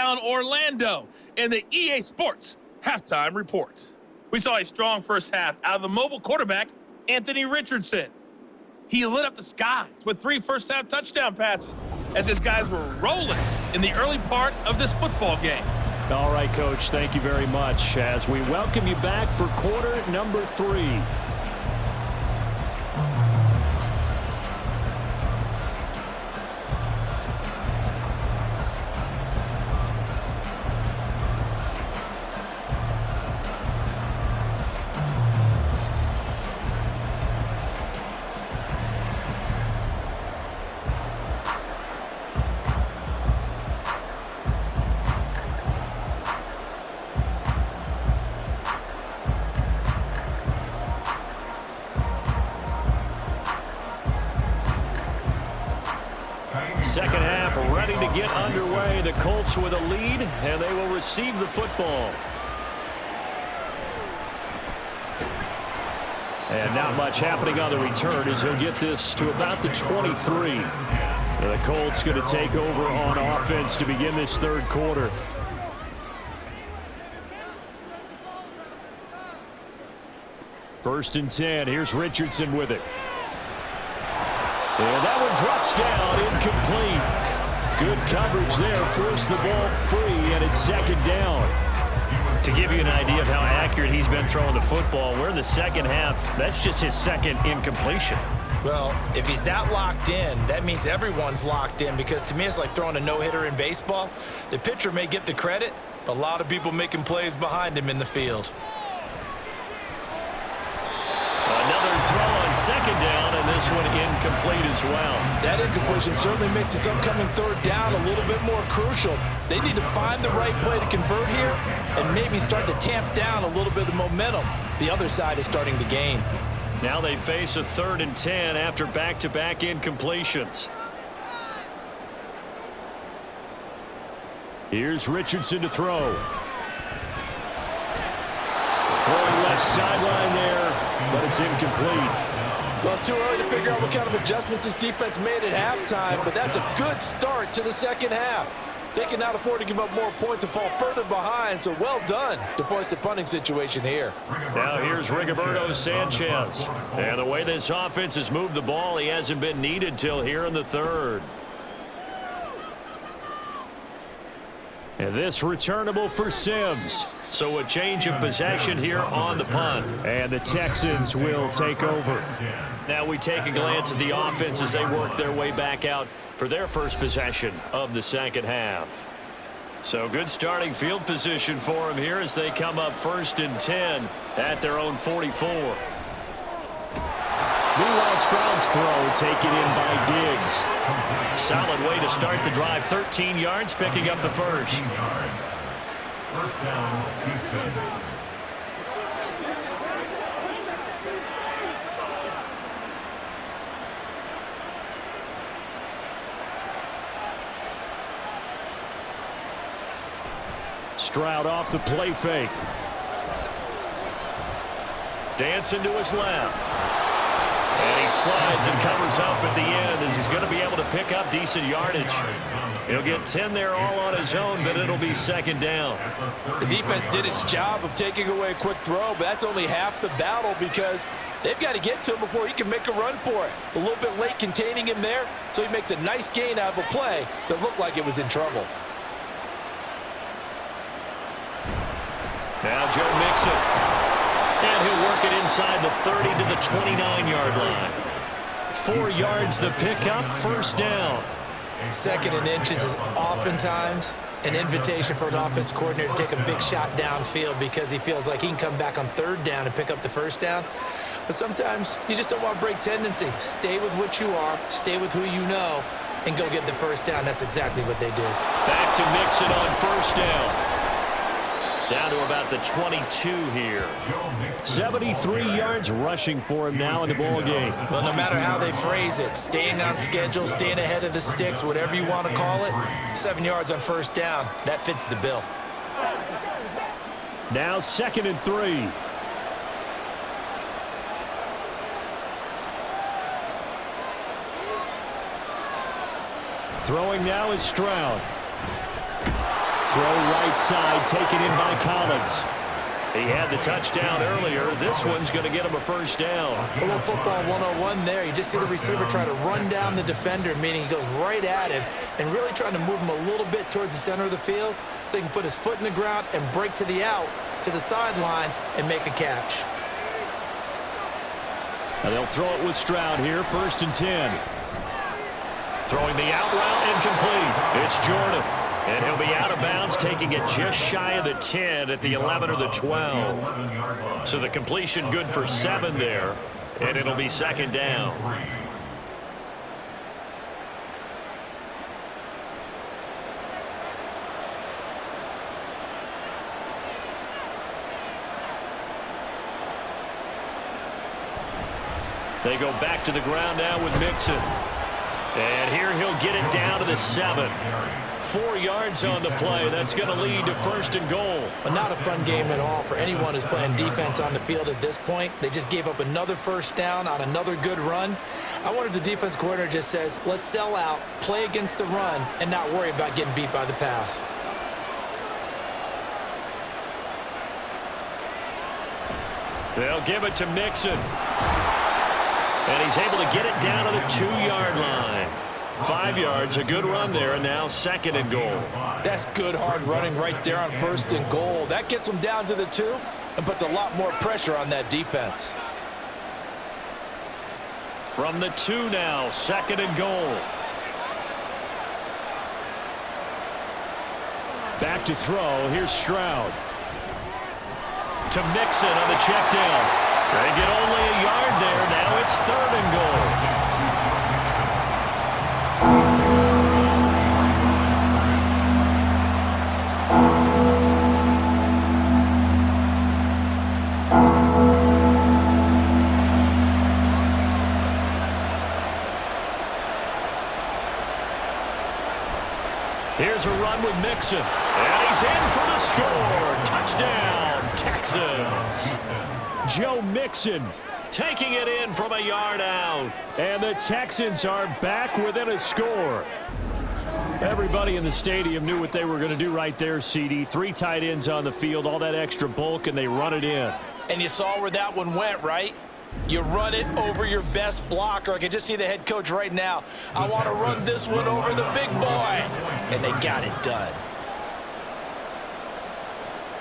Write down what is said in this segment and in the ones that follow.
touchdown Orlando in the EA Sports Halftime Report. We saw a strong first half out of the mobile quarterback, Anthony Richardson. He lit up the skies with 3 first-half touchdown passes as his guys were rolling in the early part of this football game. All right, Coach, thank you very much as we welcome you back for quarter number 3. Second half ready to get underway. The Colts with a lead, and they will receive the football. And not much happening on the return as he'll get this to about the 23. The Colts going to take over on offense to begin this third quarter. First and 10. Here's Richardson with it. And that one drops down, incomplete. Good coverage there, forced the ball free, and it's second down. To give you an idea of how accurate he's been throwing the football, we're in the second half. That's just his second incompletion. Well, if he's that locked in, that means everyone's locked in, because to me it's like throwing a no-hitter in baseball. The pitcher may get the credit, but a lot of people making plays behind him in the field. Another throw on second down, and this one incomplete as well. That incompletion certainly makes this upcoming third down a little bit more crucial. They need to find the right play to convert here and maybe start to tamp down a little bit of momentum. The other side is starting to gain. Now they face a 3rd and 10 after back-to-back incompletions. Here's Richardson to throw. Throwing left sideline there, but it's incomplete. Well, it's too early to figure out what kind of adjustments this defense made at halftime, but that's a good start to the second half. They cannot afford to give up more points and fall further behind, so well done to force the punting situation here. Now here's Rigoberto Sanchez. And the way this offense has moved the ball, he hasn't been needed till here in the third. And this returnable for Sims. So a change of possession here on the punt. And the Texans will take over. Now we take a glance at the offense as they work their way back out for their first possession of the second half. So good starting field position for them here as they come up 1st and 10 at their own 44. Meanwhile, Stroud's throw taken in by Diggs. Solid way to start the drive. 13 yards, picking up the first. First down, Houston. Stroud off the play fake. Dancing to his left. And he slides and covers up at the end as he's going to be able to pick up decent yardage. He'll get 10 there all on his own, but it'll be second down. The defense did its job of taking away a quick throw, but that's only half the battle because they've got to get to him before he can make a run for it. A little bit late containing him there, so he makes a nice gain out of a play that looked like it was in trouble. Now Joe Mixon. And he'll work it inside the 30 to the 29-yard line. 4 yards the pickup, first down. 2nd and inches is oftentimes an invitation for an offense coordinator to take a big shot downfield because he feels like he can come back on 3rd down and pick up the first down. But sometimes you just don't want to break tendency. Stay with what you are, stay with who you know, and go get the first down. That's exactly what they did. Back to Mixon on first down. Down to about the 22 here. 73 yards rushing for him now in the ball game. Well, no matter how they phrase it, staying on schedule, staying ahead of the sticks, whatever you want to call it, 7 yards on first down, that fits the bill. Now 2nd and 3. Throwing now is Stroud. Throw right side, taken in by Collins. He had the touchdown earlier. This one's going to get him a first down. A little football 101 there. You just see the receiver try to run down the defender, meaning he goes right at him and really trying to move him a little bit towards the center of the field so he can put his foot in the ground and break to the out, to the sideline, and make a catch. Now they'll throw it with Stroud here, 1st and 10. Throwing the out route incomplete. It's Jordan. And he'll be out of bounds, taking it just shy of the 10 at the 11 or the 12. So the completion good for 7 there, and it'll be 2nd down. They go back to the ground now with Mixon. And here he'll get it down to the 7. 4 yards on the play. That's going to lead to 1st and goal. Well, not a fun game at all for anyone who's playing defense on the field at this point. They just gave up another 1st down on another good run. I wonder if the defense coordinator just says, let's sell out, play against the run, and not worry about getting beat by the pass. They'll give it to Mixon. And he's able to get it down to the 2-yard line. 5 yards, a good run there, and now 2nd and goal. That's good hard running right there on 1st and goal. That gets them down to the 2 and puts a lot more pressure on that defense. From the 2 now, 2nd and goal. Back to throw. Here's Stroud. To Mixon on the check down. They get only a yard there. Now it's 3rd and goal. Here's a run with Mixon. And he's in for the score. Touchdown, Texans. Joe Mixon taking it in from a yard out. And the Texans are back within a score. Everybody in the stadium knew what they were going to do right there, CD. 3 tight ends on the field, all that extra bulk, and they run it in. And you saw where that one went, right? You run it over your best blocker. I can just see the head coach right now. I want to run this one over the big boy. And they got it done.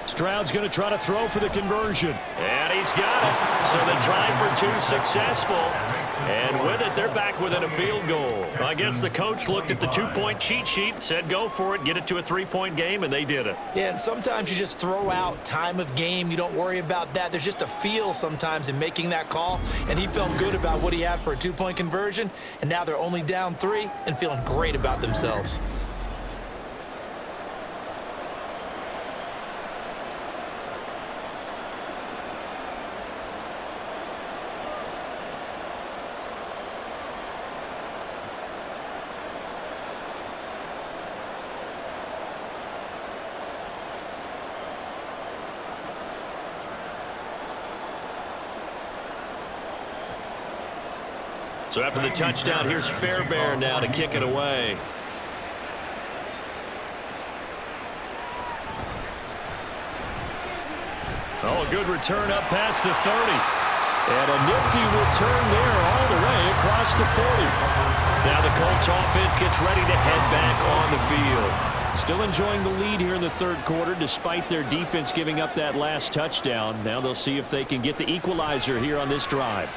Stroud's going to try to throw for the conversion. And he's got it. So the drive for 2 successful. And with it, they're back within a field goal. I guess the coach looked at the 2-point cheat sheet, said go for it, get it to a 3-point game, and they did it. Yeah, and sometimes you just throw out time of game. You don't worry about that. There's just a feel sometimes in making that call, and he felt good about what he had for a 2-point conversion, and now they're only down 3 and feeling great about themselves. So after the touchdown, here's Fairbairn now to kick it away. Oh, a good return up past the 30. And a nifty return there all the way across the 40. Now the Colts offense gets ready to head back on the field. Still enjoying the lead here in the 3rd quarter despite their defense giving up that last touchdown. Now they'll see if they can get the equalizer here on this drive.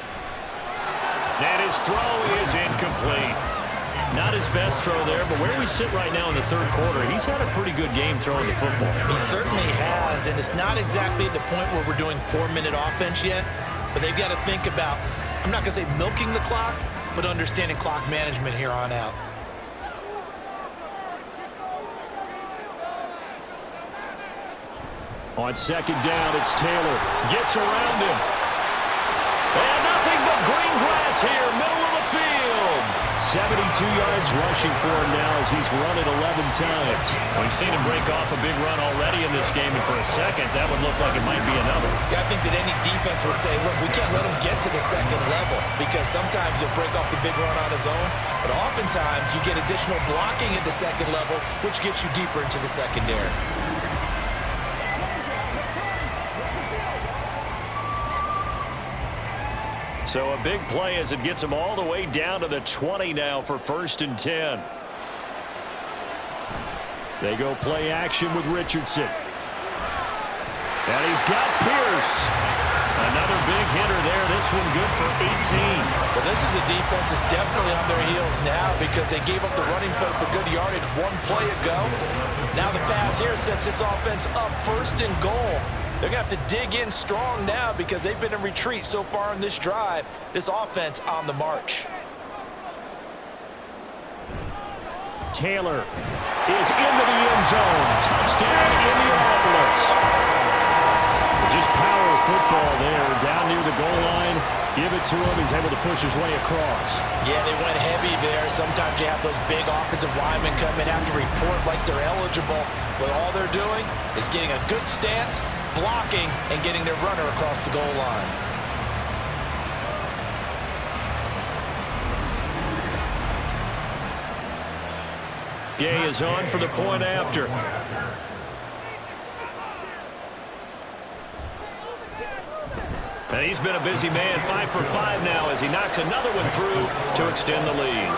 And his throw is incomplete. Not his best throw there, but where we sit right now in the 3rd quarter, he's had a pretty good game throwing the football. He certainly has, and it's not exactly at the point where we're doing 4-minute offense yet, but they've got to think about, I'm not going to say milking the clock, but understanding clock management here on out. On 2nd down, it's Taylor. Gets around him. And nothing but green grass here, middle of the field. 72 yards rushing for him now as he's run it 11 times. We've seen him break off a big run already in this game, and for a second, that would look like it might be another. Yeah, I think that any defense would say, look, we can't let him get to the second level because sometimes he'll break off the big run on his own, but oftentimes you get additional blocking at the second level, which gets you deeper into the secondary. So a big play as it gets him all the way down to the 20 now for 1st and 10. They go play action with Richardson. And he's got Pierce. Another big hitter there. This one good for 18. Well, this is a defense that's definitely on their heels now because they gave up the running play for good yardage one play ago. Now the pass here sets this offense up 1st and goal. They're going to have to dig in strong now because they've been in retreat so far in this drive. This offense on the march. Taylor is into the end zone. Touchdown, Indianapolis. Just power football there. Down near the goal line. Give it to him. He's able to push his way across. Yeah, they went heavy there. Sometimes you have those big offensive linemen come in, have to report like they're eligible. But all they're doing is getting a good stance, blocking, and getting their runner across the goal line. Gay is on for the point after. And he's been a busy man, 5 for 5 now as he knocks another one through to extend the lead.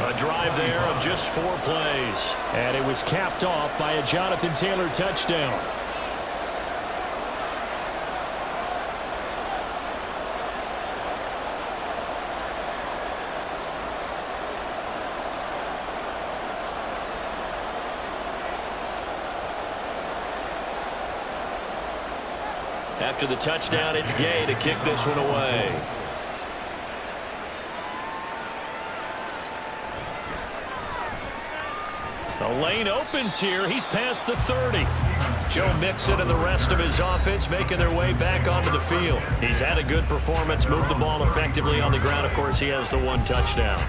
A drive there of just 4 plays. And it was capped off by a Jonathan Taylor touchdown. After the touchdown, it's Gay to kick this one away. The lane opens here. He's past the 30. Joe Mixon and the rest of his offense making their way back onto the field. He's had a good performance, moved the ball effectively on the ground. Of course, he has the 1 touchdown.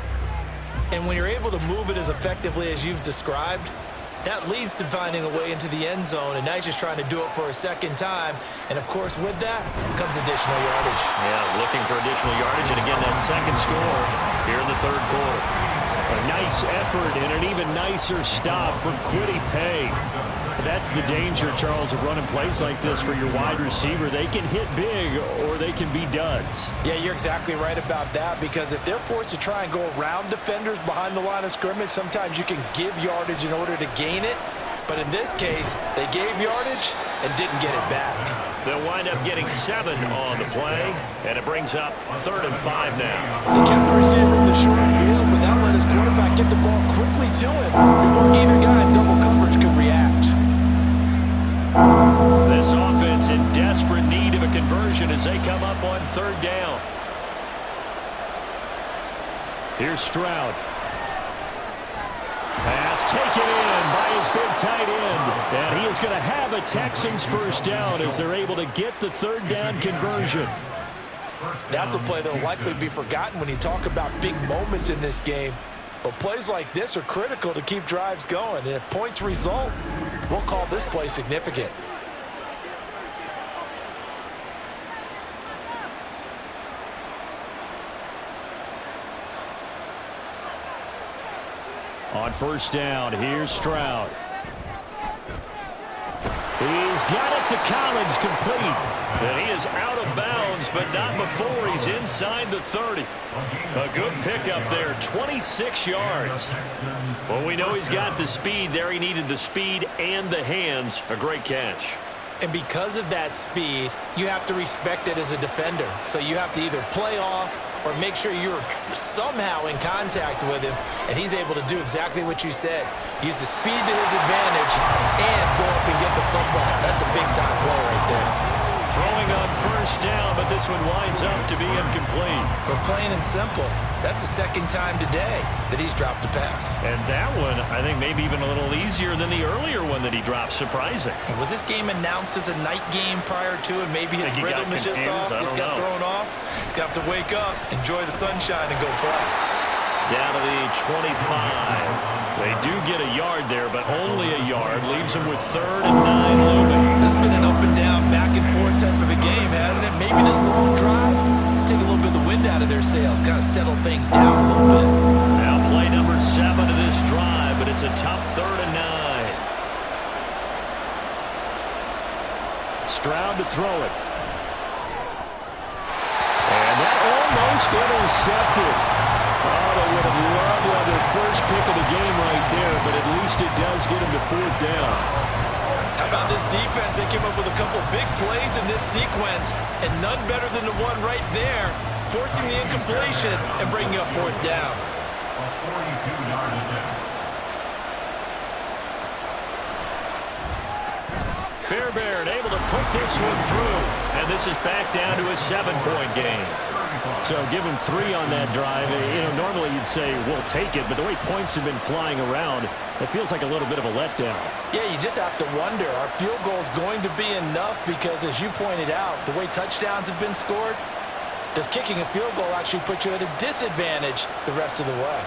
And when you're able to move it as effectively as you've described, that leads to finding a way into the end zone, and now he's just trying to do it for a second time. And, of course, with that comes additional yardage. Yeah, looking for additional yardage, and again, that second score here in the 3rd quarter. A nice effort and an even nicer stop for Kwity Paye. That's the danger, Charles, of running plays like this for your wide receiver. They can hit big or they can be duds. Yeah, you're exactly right about that because if they're forced to try and go around defenders behind the line of scrimmage, sometimes you can give yardage in order to gain it. But in this case, they gave yardage and didn't get it back. They'll wind up getting 7 on the play, and it brings up 3rd and 5 now. They kept the receiver in the short field, but that let his quarterback get the ball quickly to him before either guy in double coverage could react. This offense in desperate need of a conversion as they come up on 3rd down. Here's Stroud. Pass taken in by his big tight end. And he is going to have a Texans 1st down as they're able to get the 3rd down conversion. That's a play that will likely be forgotten when you talk about big moments in this game. But plays like this are critical to keep drives going. And if points result, we'll call this play significant. On 1st down, here's Stroud. He's got it to Collins, complete. And he is out of bounds, but not before he's inside the 30. A good pickup there, 26 yards. Well, we know he's got the speed there. He needed the speed and the hands. A great catch. And because of that speed, you have to respect it as a defender. So you have to either play off or make sure you're somehow in contact with him, and he's able to do exactly what you said. Use the speed to his advantage and go up and get the football. That's a big-time play right there. Throwing on first down, but this one winds up to be incomplete. But plain and simple, that's the second time today that he's dropped a pass. And that one, I think, maybe even a little easier than the earlier one that he dropped. Surprising. Was this game announced as a night game prior to it? Maybe his rhythm is just off. He's got thrown off. He's got to wake up, enjoy the sunshine, and go play. Down to the 25. They do get a yard there, but only a yard. Leaves them with 3rd and 9 looming. This has been an up and down, back and forth type of a game, hasn't it? Maybe this long drive will take a little bit of the wind out of their sails, kind of settle things down a little bit. Now play number 7 of this drive, but it's a tough 3rd and 9. Stroud to throw it. And that almost intercepted. Oh, they would have loved their first pick of the game right there, but at least it does get them to 4th down. How about this defense? They came up with a couple big plays in this sequence, and none better than the one right there, forcing the incompletion and bringing up 4th down. A 42-yard attempt. Fairbairn able to put this one through, and this is back down to a 7-point game. So give him 3 on that drive. Normally you'd say, we'll take it, but the way points have been flying around, it feels like a little bit of a letdown. Yeah, you just have to wonder, are field goals going to be enough? Because as you pointed out, the way touchdowns have been scored, does kicking a field goal actually put you at a disadvantage the rest of the way?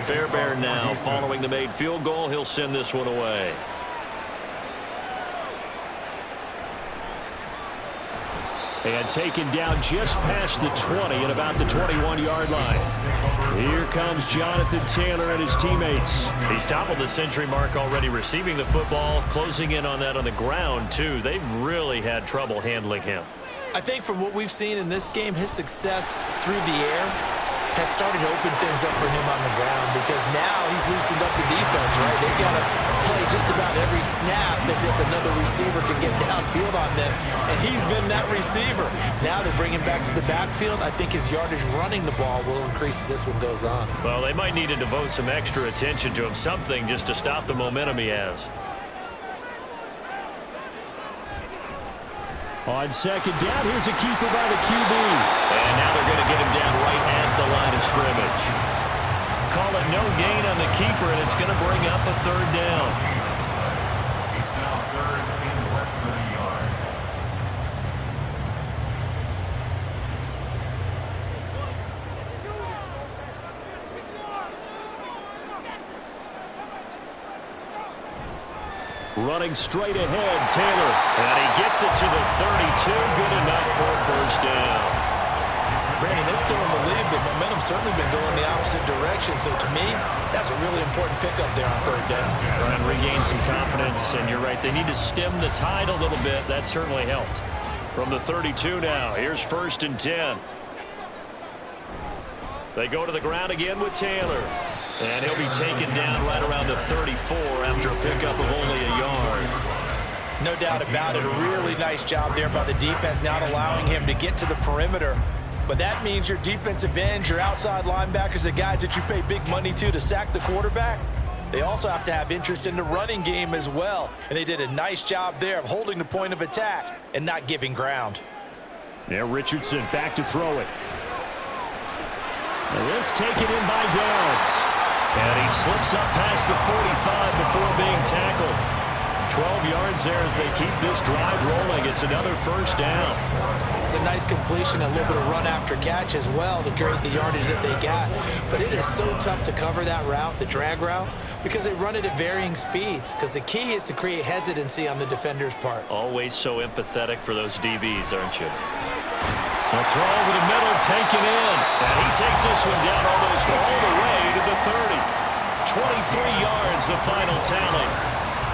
Fairbairn now following the made field goal. He'll send this one away. And taken down just past the 20 at about the 21-yard line. Here comes Jonathan Taylor and his teammates. He's toppled the century mark already receiving the football, closing in on that on the ground, too. They've really had trouble handling him. I think from what we've seen in this game, his success through the air has started to open things up for him on the ground, because now he's loosened up the defense, right? They've got to play just about every snap as if another receiver can get downfield on them, and he's been that receiver. Now they bring him back to the backfield. I think his yardage running the ball will increase as this one goes on. Well, they might need to devote some extra attention to him, something just to stop the momentum he has. On second down, here's a keeper by the QB. And now they're going to get him down right at the line of scrimmage. Call it no gain on the keeper, and it's going to bring up a 3rd down. It's now 3rd and less than a yard. Running straight ahead, Taylor. And he gets it to the 32. Good enough for a 1st down. Brandon, they're still in the lead, but momentum's certainly been going the opposite direction. So to me, that's a really important pickup there on 3rd down. Try and regain some confidence, and you're right. They need to stem the tide a little bit. That certainly helped. From the 32 now, here's 1st and 10. They go to the ground again with Taylor. And he'll be taken down right around the 34 after a pickup of only a yard. No doubt about it. A really nice job there by the defense, not allowing him to get to the perimeter. But that means your defensive ends, your outside linebackers, the guys that you pay big money to sack the quarterback, they also have to have interest in the running game as well. And they did a nice job there of holding the point of attack and not giving ground. Now Richardson back to throw it. And this taken in by Downs. And he slips up past the 45 before being tackled. 12 yards there as they keep this drive rolling. It's another 1st down. It's a nice completion, a little bit of run after catch as well to create the yardage that they got. But it is so tough to cover that route, the drag route, because they run it at varying speeds. Because the key is to create hesitancy on the defender's part. Always so empathetic for those DBs, aren't you? A throw over the middle, taken in. And he takes this one down almost all the way to the 30. 23 yards, the final tally.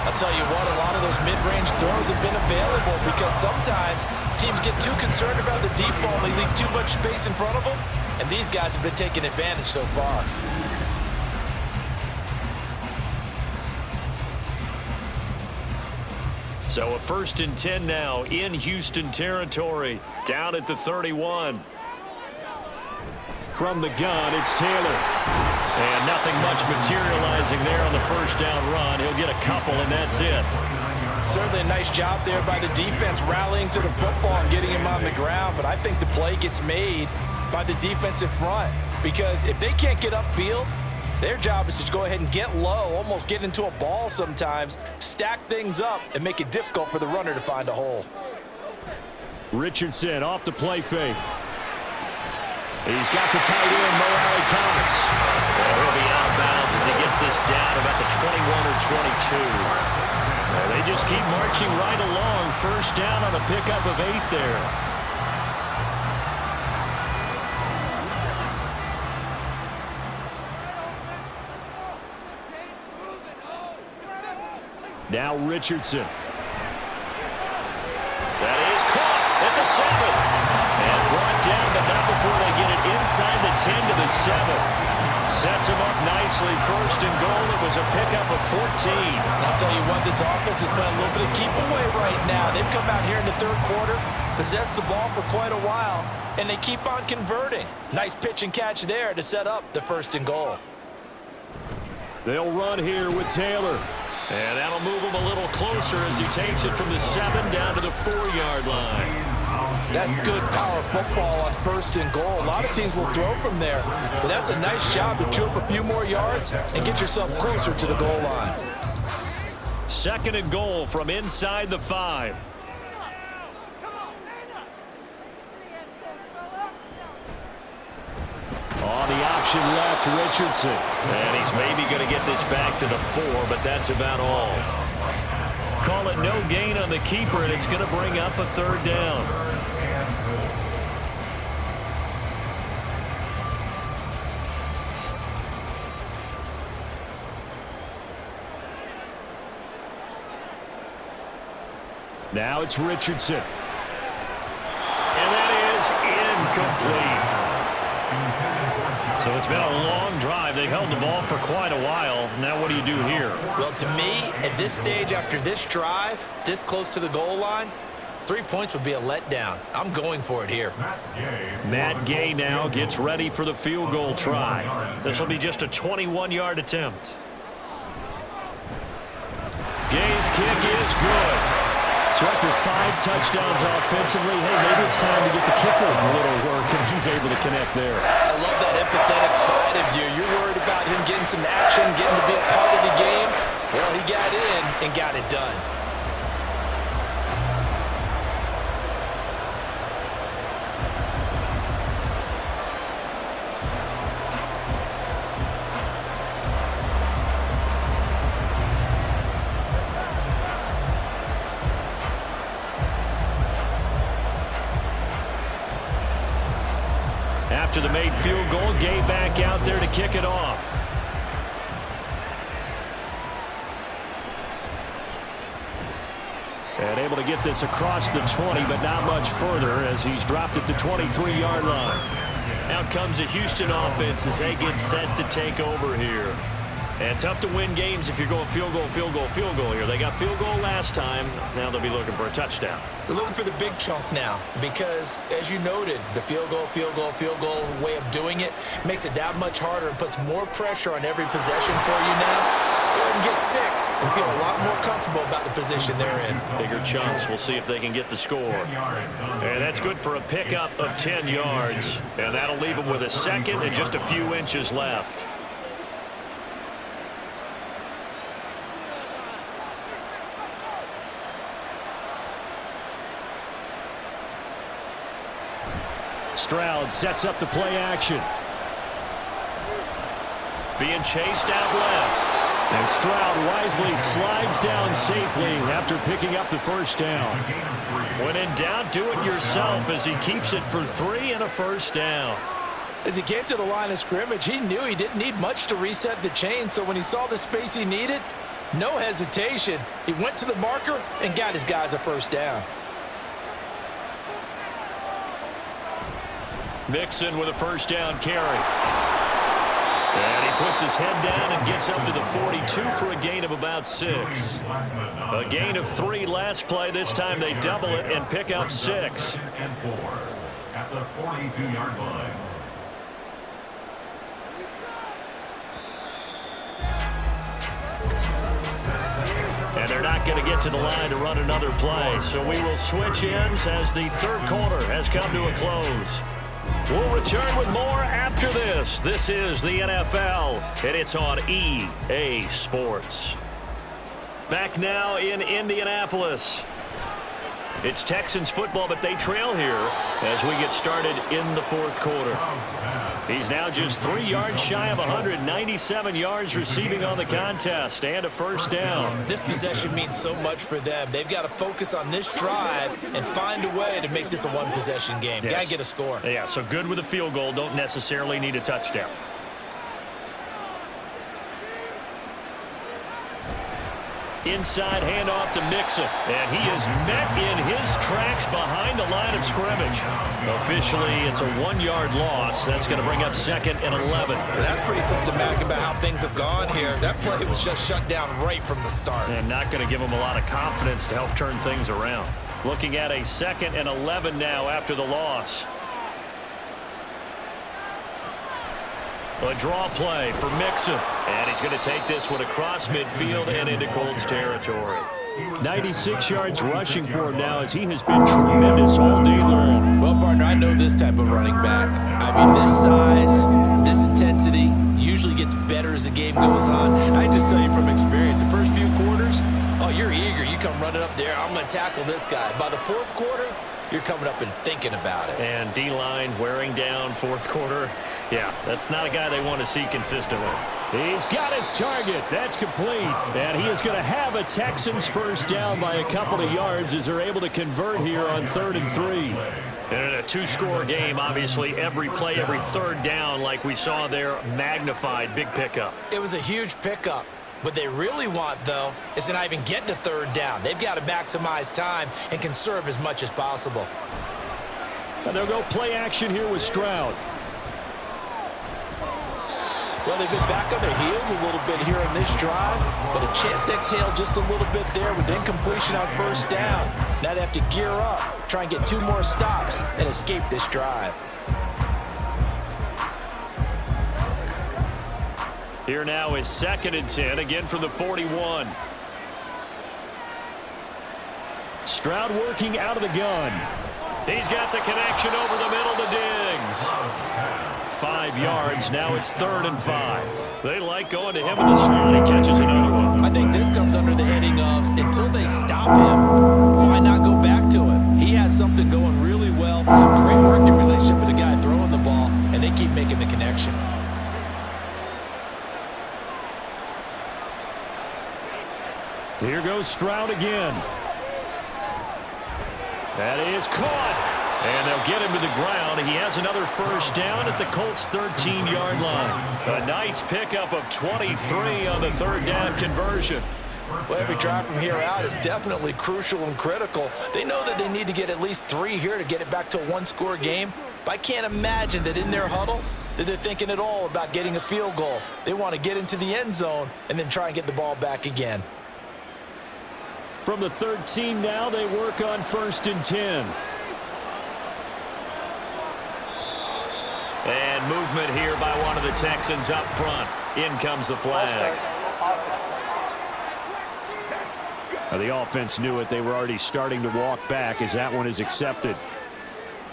I'll tell you what, a lot of those mid-range throws have been available because sometimes teams get too concerned about the deep ball. They leave too much space in front of them, and these guys have been taking advantage so far. So a 1st and 10 now in Houston territory, down at the 31. From the gun, it's Taylor. And nothing much materializing there on the first down run. He'll get a couple, and that's it. Certainly a nice job there by the defense rallying to the football and getting him on the ground, but I think the play gets made by the defensive front because if they can't get upfield, their job is to go ahead and get low, almost get into a ball sometimes, stack things up, and make it difficult for the runner to find a hole. Richardson off the play fake. He's got the tight end, Morale Cox. And he'll be out of bounds as he gets this down about the 21 or 22. Well, they just keep marching right along. First down on a pickup of 8 there. Now Richardson. That is caught at the 7. And brought down, but not before they get it inside the 10 to the 7. Sets him up nicely. 1st and goal. It was a pickup of 14. I'll tell you what, this offense is playing a little bit of keep away right now. They've come out here in the 3rd quarter, possessed the ball for quite a while, and they keep on converting. Nice pitch and catch there to set up the 1st and goal. They'll run here with Taylor. And that'll move him a little closer as he takes it from the 7 down to the 4-yard line. That's good power football on 1st and goal. A lot of teams will throw from there, but that's a nice job to chew up a few more yards and get yourself closer to the goal line. 2nd and goal from inside the 5. On the option left, Richardson. And he's maybe going to get this back to the 4, but that's about all. Call it no gain on the keeper, and it's going to bring up a 3rd down. Now it's Richardson. And that is incomplete. So it's been a long drive. They've held the ball for quite a while. Now what do you do here? Well, to me, at this stage, after this drive, this close to the goal line, 3 points would be a letdown. I'm going for it here. Matt Gay now gets ready for the field goal try. This will be just a 21-yard attempt. Gay's kick is good. So after 5 touchdowns offensively, hey, maybe it's time to get the kicker a little work, and he's able to connect there. I love that empathetic side of you. You're worried about him getting some action, getting to be a part of the game. Well, he got in and got it done. After the made field goal, Gay back out there to kick it off. And able to get this across the 20, but not much further as he's dropped it to 23-yard line. Out comes a Houston offense as they get set to take over here. And tough to win games if you're going field goal, field goal, field goal here. They got field goal last time. Now they'll be looking for a touchdown. They're looking for the big chunk now because, as you noted, the field goal way of doing it makes it that much harder and puts more pressure on every possession for you now. Go ahead and get 6 and feel a lot more comfortable about the position they're in. Bigger chunks. We'll see if they can get the score. And that's good for a pickup of 10 yards. And that'll leave them with a 2nd and just a few inches left. Stroud sets up the play action. Being chased out left. And Stroud wisely slides down safely after picking up the 1st down. When in doubt, do it yourself as he keeps it for 3 and a 1st down. As he came to the line of scrimmage, he knew he didn't need much to reset the chain, so when he saw the space he needed, no hesitation. He went to the marker and got his guys a 1st down. Mixon with a 1st down carry. And he puts his head down and gets up to the 42 for a gain of about 6. A gain of 3 last play. This time they double it and pick up 6. At the 42-yard line. And they're not going to get to the line to run another play. So we will switch ends as the third quarter has come to a close. We'll return with more after this. This is the NFL, and it's on EA Sports. Back now in Indianapolis. It's Texans football, but they trail here as we get started in the fourth quarter. He's now just 3 yards shy of 197 yards receiving on the contest and a first down. This possession means so much for them. They've got to focus on this drive and find a way to make this a one-possession game. Yes. Got to get a score. Yeah, so good with a field goal. Don't necessarily need a touchdown. Inside handoff to Mixon, and he is met in his tracks behind the line of scrimmage. Officially, it's a 1-yard loss. That's going to bring up second and 11. That's pretty symptomatic about how things have gone here. That play was just shut down right from the start. And not going to give him a lot of confidence to help turn things around. Looking at a second and 11 now after the loss. A draw play for Mixon. And he's going to take this one across midfield and into Colts territory. 96 yards rushing for him now as he has been tremendous all day long. Well, partner, I know this type of running back. I mean, this size, this intensity usually gets better as the game goes on. I just tell you from experience, the first few quarters, oh, you're eager. You come running up there, I'm going to tackle this guy. By the fourth quarter, you're coming up and thinking about it. And D-line wearing down fourth quarter. Yeah, that's not a guy they want to see consistently. He's got his target. That's complete. And he is going to have a Texans first down by a couple of yards as they're able to convert here on 3rd and 3. And in a 2-score game, obviously, every play, every third down, like we saw there, magnified. Big pickup. It was a huge pickup. What they really want, though, is to not even get to 3rd down. They've got to maximize time and conserve as much as possible. And they'll go play action here with Stroud. Well, they've been back on their heels a little bit here on this drive, but a chance to exhale just a little bit there with incompletion on first down. Now they have to gear up, try and get 2 more stops, and escape this drive. Here now is 2nd and 10, again from the 41. Stroud working out of the gun. He's got the connection over the middle to Diggs. 5 yards, now it's 3rd and 5. They like going to him in the slot. He catches another one. I think this comes under the heading of, until they stop him, why not go back to him? He has something going really well. Great working relationship with the guy throwing the ball, and they keep making the connection. Here goes Stroud again. That is caught. And they'll get him to the ground. He has another first down at the Colts' 13-yard line. A nice pickup of 23 on the 3rd down conversion. Well, every drive from here out is definitely crucial and critical. They know that they need to get at least 3 here to get it back to a 1-score game. But I can't imagine that in their huddle that they're thinking at all about getting a field goal. They want to get into the end zone and then try and get the ball back again. From the 13 now, they work on 1st and 10. And movement here by one of the Texans up front. In comes the flag. Now, the offense knew it. They were already starting to walk back as that one is accepted.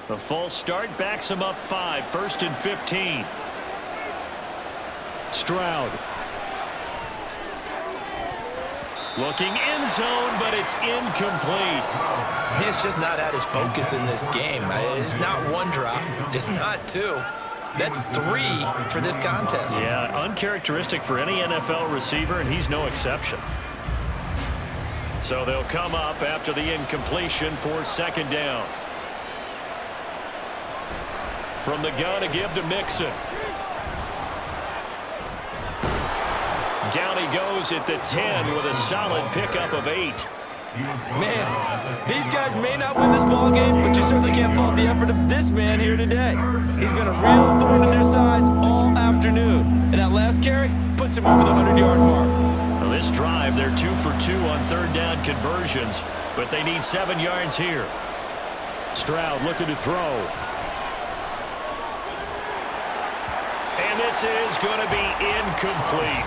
The false start backs him up 5. 1st and 15. Stroud. Looking end zone, but it's incomplete. He's just not at his focus in this game. It's not 1 drop. It's not 2. That's 3 for this contest. Yeah, uncharacteristic for any NFL receiver, and he's no exception. So they'll come up after the incompletion for 2nd down. From the gun to give to Mixon. Down he goes at the 10 with a solid pickup of 8. Man, these guys may not win this ball game, but you certainly can't fault the effort of this man here today. He's been a real thorn in their sides all afternoon. And that last carry puts him over the 100-yard mark. Well, this drive, they're 2 for 2 on third down conversions, but they need 7 yards here. Stroud looking to throw. And this is going to be incomplete.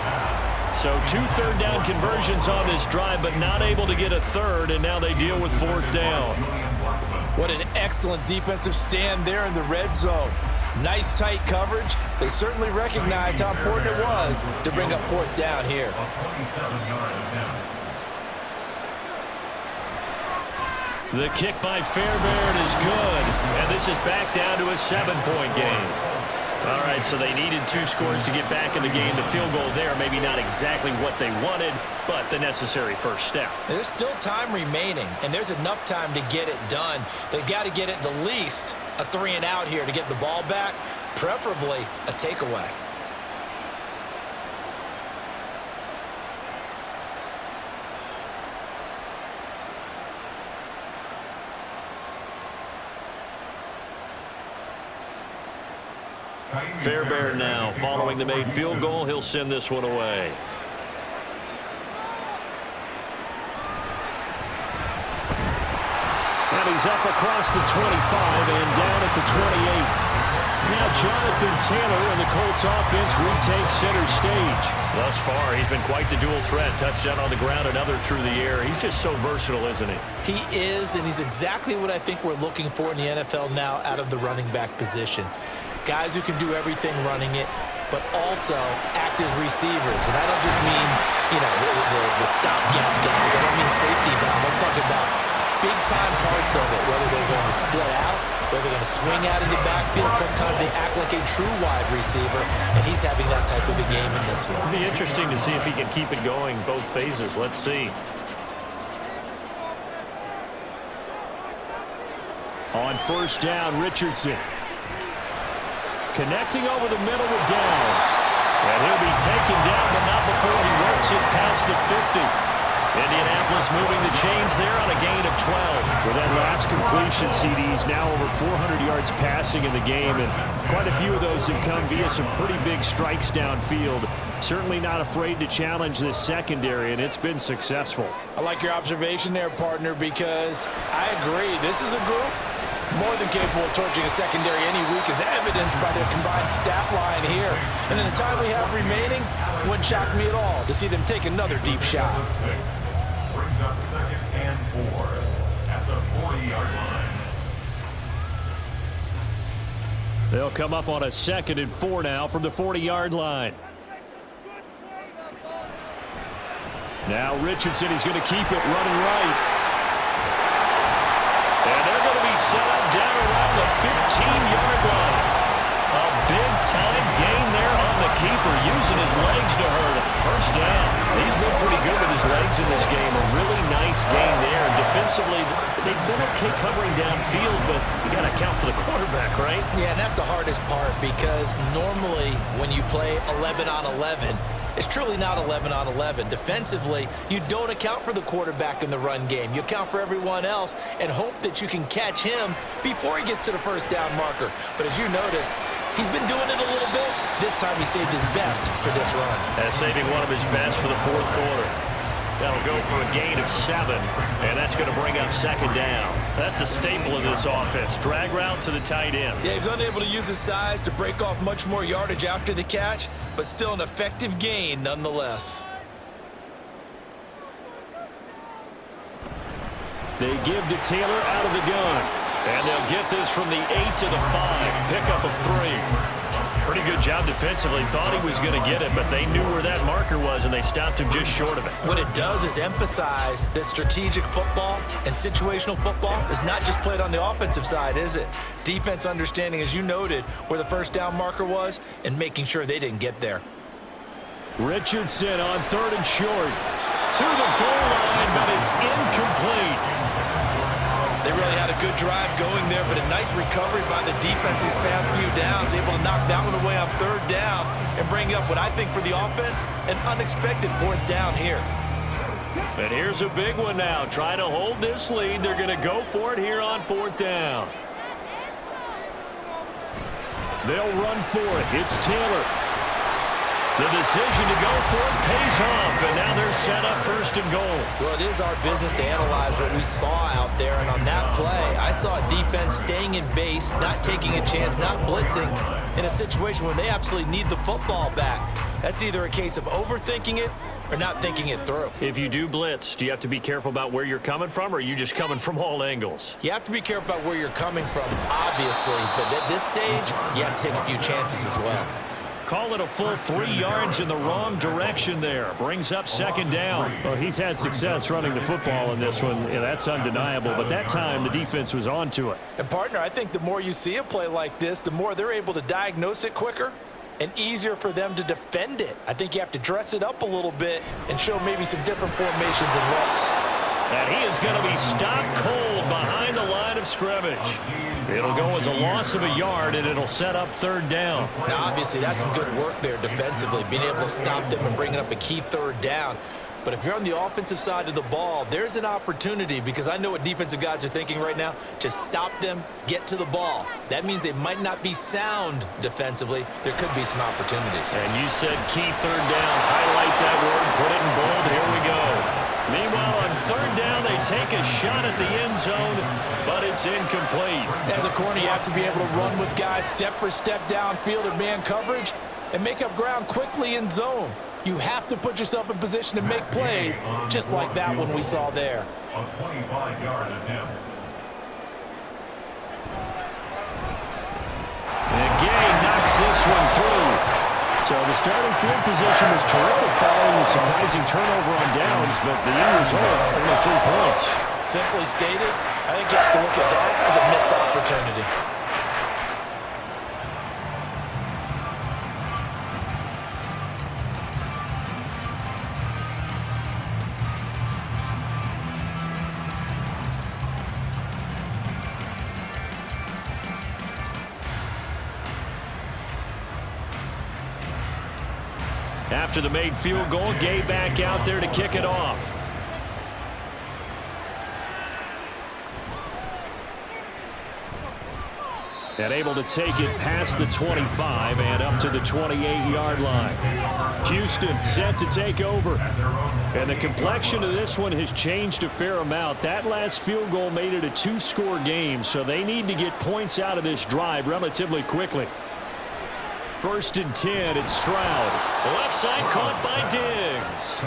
So 2 third down conversions on this drive, but not able to get a third, and now they deal with 4th down. What an excellent defensive stand there in the red zone. Nice tight coverage. They certainly recognized how important it was to bring up 4th down here. The kick by Fairbairn is good, and this is back down to a 7-point game. All right, so they needed 2 scores to get back in the game. The field goal there, maybe not exactly what they wanted, but the necessary first step. There's still time remaining, and there's enough time to get it done. They've got to get it the least a 3-and-out here to get the ball back, preferably a takeaway. Fairbairn now following the made field goal. He'll send this one away. And he's up across the 25 and down at the 28. Now Jonathan Taylor and the Colts offense retake center stage. Thus far, he's been quite the dual threat. Touchdown on the ground, another through the air. He's just so versatile, isn't he? He is, and he's exactly what I think we're looking for in the NFL now out of the running back position. Guys who can do everything running it, but also act as receivers. And I don't just mean, you know, the stopgap guys. I don't mean safety valve. I'm talking about big-time parts of it, whether they're going to split out, whether they're going to swing out of the backfield. Sometimes they act like a true wide receiver, and he's having that type of a game in this one. It'll be interesting to see if he can keep it going both phases. Let's see. On first down, Richardson. Connecting over the middle with Downs. And he'll be taken down, but not before he works it past the 50. Indianapolis moving the chains there on a gain of 12. With that last completion, CD's now over 400 yards passing in the game, and quite a few of those have come via some pretty big strikes downfield. Certainly not afraid to challenge this secondary, and it's been successful. I like your observation there, partner, because I agree. This is a group more than capable of torching a secondary any week, as evidenced by their combined stat line here. And in the time we have remaining, it wouldn't shock me at all to see them take another deep shot. Brings up 2nd and 4 at the 40-yard line. They'll come up on a 2nd and 4 now from the 40-yard line. Now Richardson is going to keep it running right. And they're going to be set up down around the 15-yard line. A big-time gain there on the keeper, using his legs to hurt him. First down. He's been pretty good with his legs in this game. A really nice gain there. Defensively, they've been okay covering downfield, but you got to account for the quarterback, right? Yeah, and that's the hardest part, because normally when you play 11 on 11, it's truly not 11 on 11. Defensively, you don't account for the quarterback in the run game. You account for everyone else and hope that you can catch him before he gets to the first down marker. But as you noticed, he's been doing it a little bit. This time he saved his best for this run. Saving one of his best for the 4th quarter. That'll go for a gain of 7, and that's going to bring up 2nd down. That's a staple of this offense. Drag route to the tight end. Yeah, he's unable to use his size to break off much more yardage after the catch, but still an effective gain nonetheless. They give to Taylor out of the gun. And they'll get this from the 8 to the 5. Pickup of 3. Pretty good job defensively. Thought he was going to get it, but they knew where that marker was, and they stopped him just short of it. What it does is emphasize that strategic football and situational football is not just played on the offensive side, is it? Defense understanding, as you noted, where the first down marker was and making sure they didn't get there. Richardson on 3rd and short. To the goal line, but it's incomplete. They really had a good drive going there, but a nice recovery by the defense these past few downs, able to knock that one away on 3rd down and bring up what I think for the offense, an unexpected 4th down here. And here's a big one now. Trying to hold this lead. They're going to go for it here on 4th down. They'll run for it. It's Taylor. The decision to go for it pays off, and now they're set up 1st and goal. Well, it is our business to analyze what we saw out there, and on that play, I saw a defense staying in base, not taking a chance, not blitzing, in a situation where they absolutely need the football back. That's either a case of overthinking it or not thinking it through. If you do blitz, do you have to be careful about where you're coming from, or are you just coming from all angles? You have to be careful about where you're coming from, obviously, but at this stage, you have to take a few chances as well. Call it a full 3 yards in the wrong direction there. Brings up 2nd down. Well, he's had success running the football in this one. Yeah, that's undeniable. But that time, the defense was on to it. And, partner, I think the more you see a play like this, the more they're able to diagnose it quicker and easier for them to defend it. I think you have to dress it up a little bit and show maybe some different formations and looks. And he is going to be stopped cold behind the line of scrimmage. It'll go as a loss of a yard, and it'll set up 3rd down. Now, obviously, that's some good work there defensively, being able to stop them and bringing up a key 3rd down. But if you're on the offensive side of the ball, there's an opportunity, because I know what defensive guys are thinking right now. Just stop them, get to the ball. That means they might not be sound defensively. There could be some opportunities. And you said key 3rd down. Highlight that word, put it in bold. Here we go. Meanwhile, on 3rd down, they take a shot at the end zone, but it's incomplete. As a corner, you have to be able to run with guys step for step downfield in man coverage and make up ground quickly in zone. You have to put yourself in position to make plays, just like that one we saw there. A 25-yard attempt. And Gay knocks this one through. So the starting field position was terrific following the surprising turnover on downs, but the end result, only 3 points. Simply stated, I think you have to look at that as a missed opportunity. After the made field goal, Gay back out there to kick it off. And able to take it past the 25 and up to the 28-yard line. Houston set to take over. And the complexion of this one has changed a fair amount. That last field goal made it a 2-score game, so they need to get points out of this drive relatively quickly. 1st and 10, it's Stroud. Left side caught by Diggs.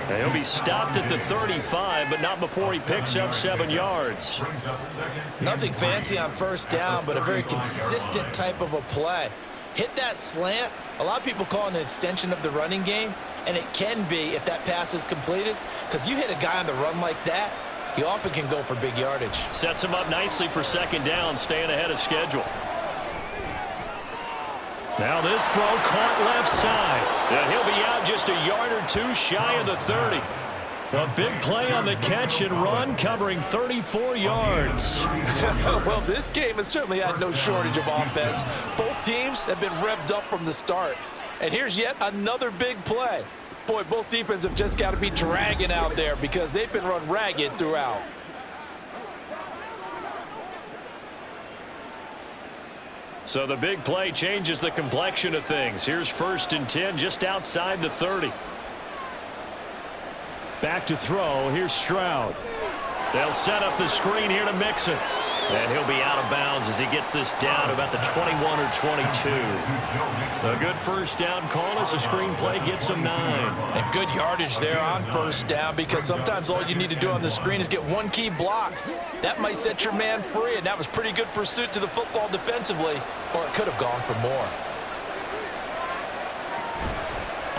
And he'll be stopped at the 35, but not before he picks up 7 yards. Nothing fancy on 1st down, but a very consistent type of a play. Hit that slant. A lot of people call it an extension of the running game, and it can be if that pass is completed, because you hit a guy on the run like that, he often can go for big yardage. Sets him up nicely for 2nd down, staying ahead of schedule. Now this throw caught left side. And he'll be out just a yard or 2 shy of the 30. A big play on the catch and run, covering 34 yards. Well, this game has certainly had no shortage of offense. Both teams have been revved up from the start. And here's yet another big play. Boy, both defenses have just got to be dragging out there because they've been run ragged throughout. So the big play changes the complexion of things. Here's 1st and 10 just outside the 30. Back to throw. Here's Stroud. They'll set up the screen here to Mixon. And he'll be out of bounds as he gets this down to about the 21 or 22. A good 1st down call as the screen play gets him 9. And good yardage there on 1st down, because sometimes all you need to do on the screen is get one key block. That might set your man free, and that was pretty good pursuit to the football defensively, or it could have gone for more.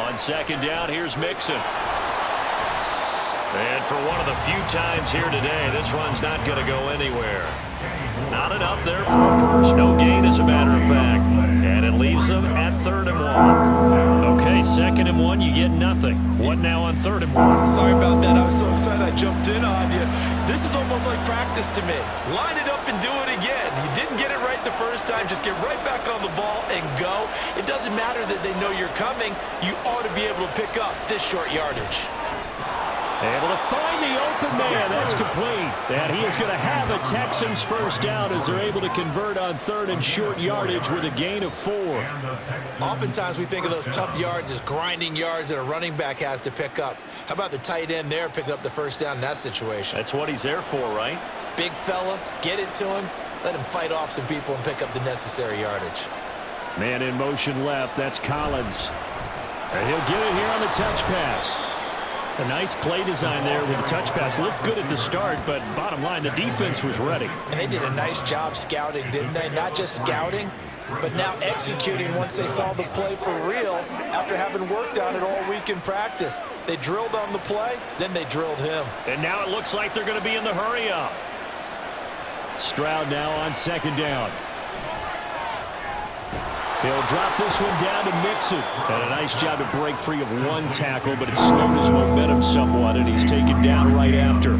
On 2nd down, here's Mixon. And for one of the few times here today, this run's not going to go anywhere. Not enough there for a first. No gain, as a matter of fact. And it leaves them at 3rd and 1. Okay, 2nd and 1, you get nothing. What now on 3rd and 1? Sorry about that. I was so excited I jumped in on you. This is almost like practice to me. Line it up and do it again. You didn't get it right the first time. Just get right back on the ball and go. It doesn't matter that they know you're coming. You ought to be able to pick up this short yardage. Able to find the open And that's complete. And he is going to have a Texans first down as they're able to convert on third and short yardage with a gain of 4. Oftentimes we think of those tough yards as grinding yards that a running back has to pick up. How about the tight end there picking up the first down in that situation? That's what he's there for, right? Big fella, get it to him, let him fight off some people and pick up the necessary yardage. Man in motion left, that's Collins. And he'll get it here on the touch pass. A nice play design there with the touch pass. Looked good at the start, but bottom line, the defense was ready. And they did a nice job scouting, didn't they? Not just scouting, but now executing once they saw the play for real after having worked on it all week in practice. They drilled on the play, then they drilled him. And now it looks like they're going to be in the hurry up. Stroud now on second down. He'll drop this one down to Mixon. And a nice job to break free of one tackle, but it slowed his momentum somewhat, and he's taken down right after.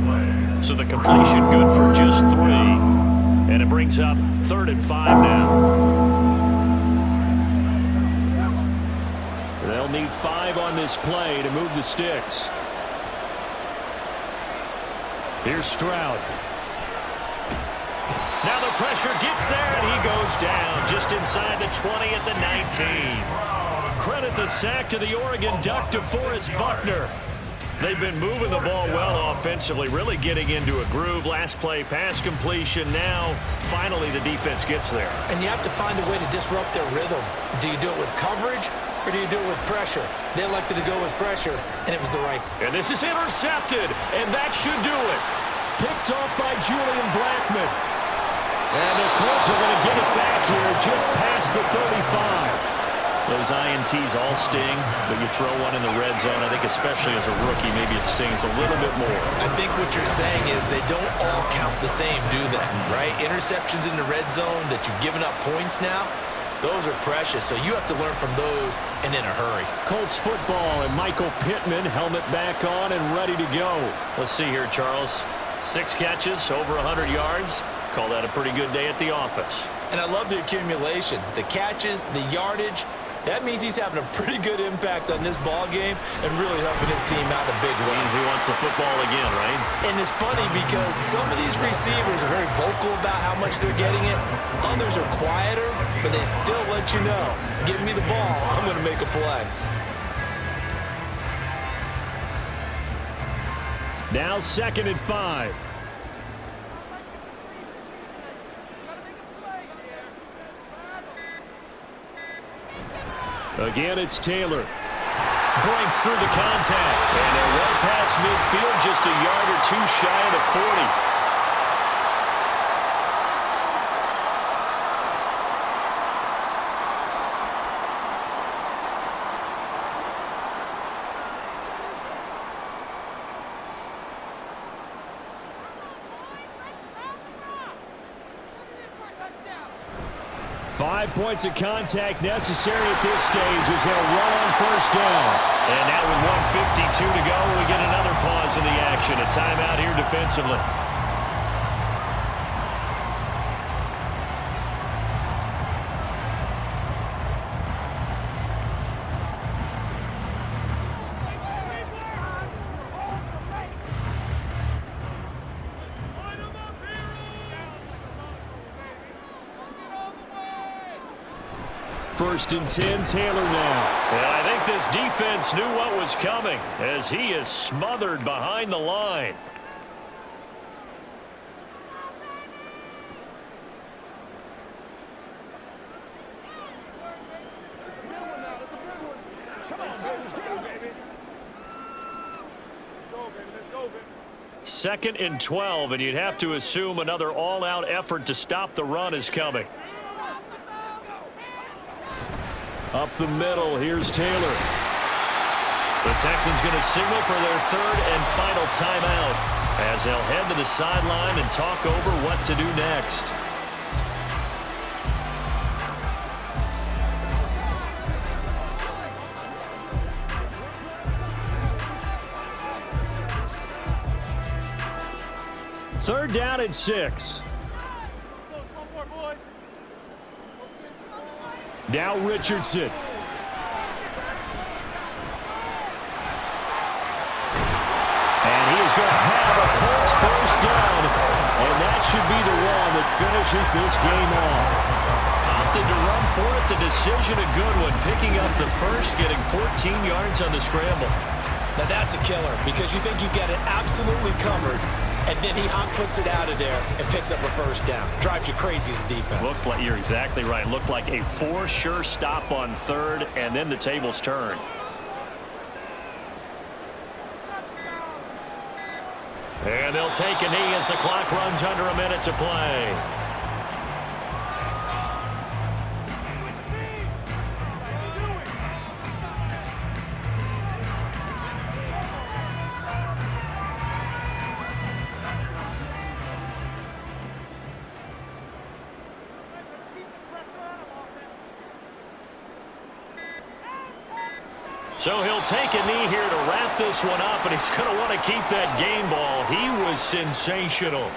So the completion good for just 3. And it brings up 3rd and 5 now. They'll need 5 on this play to move the sticks. Here's Stroud. Now the pressure gets there, and he goes down just inside the 20 at the 19. Credit the sack to the Oregon Duck, DeForest Buckner. They've been moving the ball well offensively, really getting into a groove. Last play, pass completion. Now, finally, the defense gets there. And you have to find a way to disrupt their rhythm. Do you do it with coverage, or do you do it with pressure? They elected to go with pressure, and it was the right. And this is intercepted, and that should do it. Picked off by Julian Blackmon. And the Colts are going to get it back here just past the 35. Those INTs all sting, but you throw one in the red zone, I think especially as a rookie, maybe it stings a little bit more. I think what you're saying is they don't all count the same, do they? Right? Interceptions in the red zone that you've given up points now, those are precious, so you have to learn from those and in a hurry. Colts football and Michael Pittman, helmet back on and ready to go. Let's see here, Charles. 6 catches, over 100 yards. Call that a pretty good day at the office. And I love the accumulation, the catches, the yardage. That means he's having a pretty good impact on this ball game and really helping his team out in a big way. Means he wants the football again, right? And it's funny because some of these receivers are very vocal about how much they're getting it. Others are quieter, but they still let you know, give me the ball, I'm going to make a play. Now 2nd and 5. Again, it's Taylor. Breaks through the contact. And they're well past midfield, just a yard or 2 shy of the 40. Five points of contact necessary at this stage as they'll run on first down. And now with 1:52 to go, we get another pause in the action. A timeout here defensively. First and 10, Taylor now. And I think this defense knew what was coming as he is smothered behind the line. Second and 12, and you'd have to assume another all-out effort to stop the run is coming. Up the middle, here's Taylor. The Texans going to signal for their 3rd and final timeout as they'll head to the sideline and talk over what to do next. Third down and 6. Now Richardson. And he is going to have a should be the one that finishes this game off. Opted to run for it. The decision a good one. Picking up the first, getting 14 yards on the scramble. Now that's a killer because you think you get it absolutely covered, and then he hot foots it out of there and picks up a first down. Drives you crazy as a defense. Looked like, you're exactly right. Looked like a for sure stop on third, and then the tables turned. And they'll take a knee as the clock runs under a minute to play. So he'll take a knee here to wrap this one up, and he's going to want to keep that game ball. He was sensational.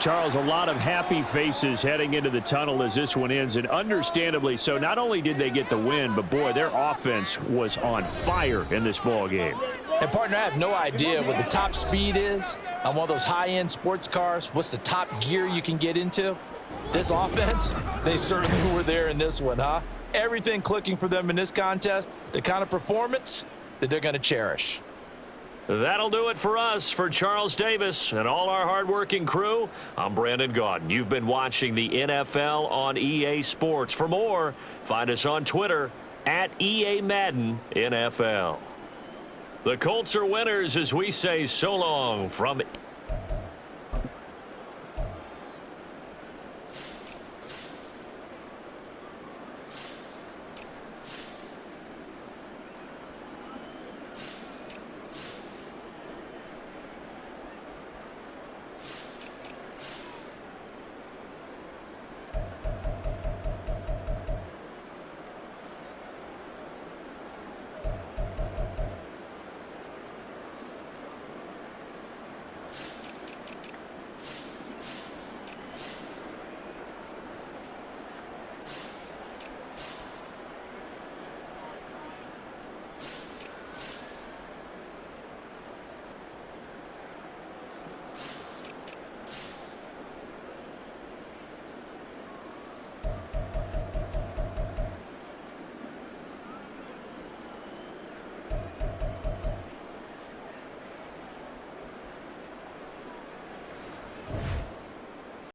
Charles, a lot of happy faces heading into the tunnel as this one ends, and understandably so. Not only did they get the win, but boy, their offense was on fire in this ball game. And partner, I have no idea what the top speed is on one of those high-end sports cars. What's the top gear you can get into? This offense, they certainly were there in this one, huh? Everything clicking for them in this contest, the kind of performance that they're going to cherish. That'll do it for us. For Charles Davis and all our hardworking crew, I'm Brandon Gaudin. You've been watching the NFL on EA Sports. For more, find us on Twitter at EA Madden NFL. The Colts are winners as we say so long from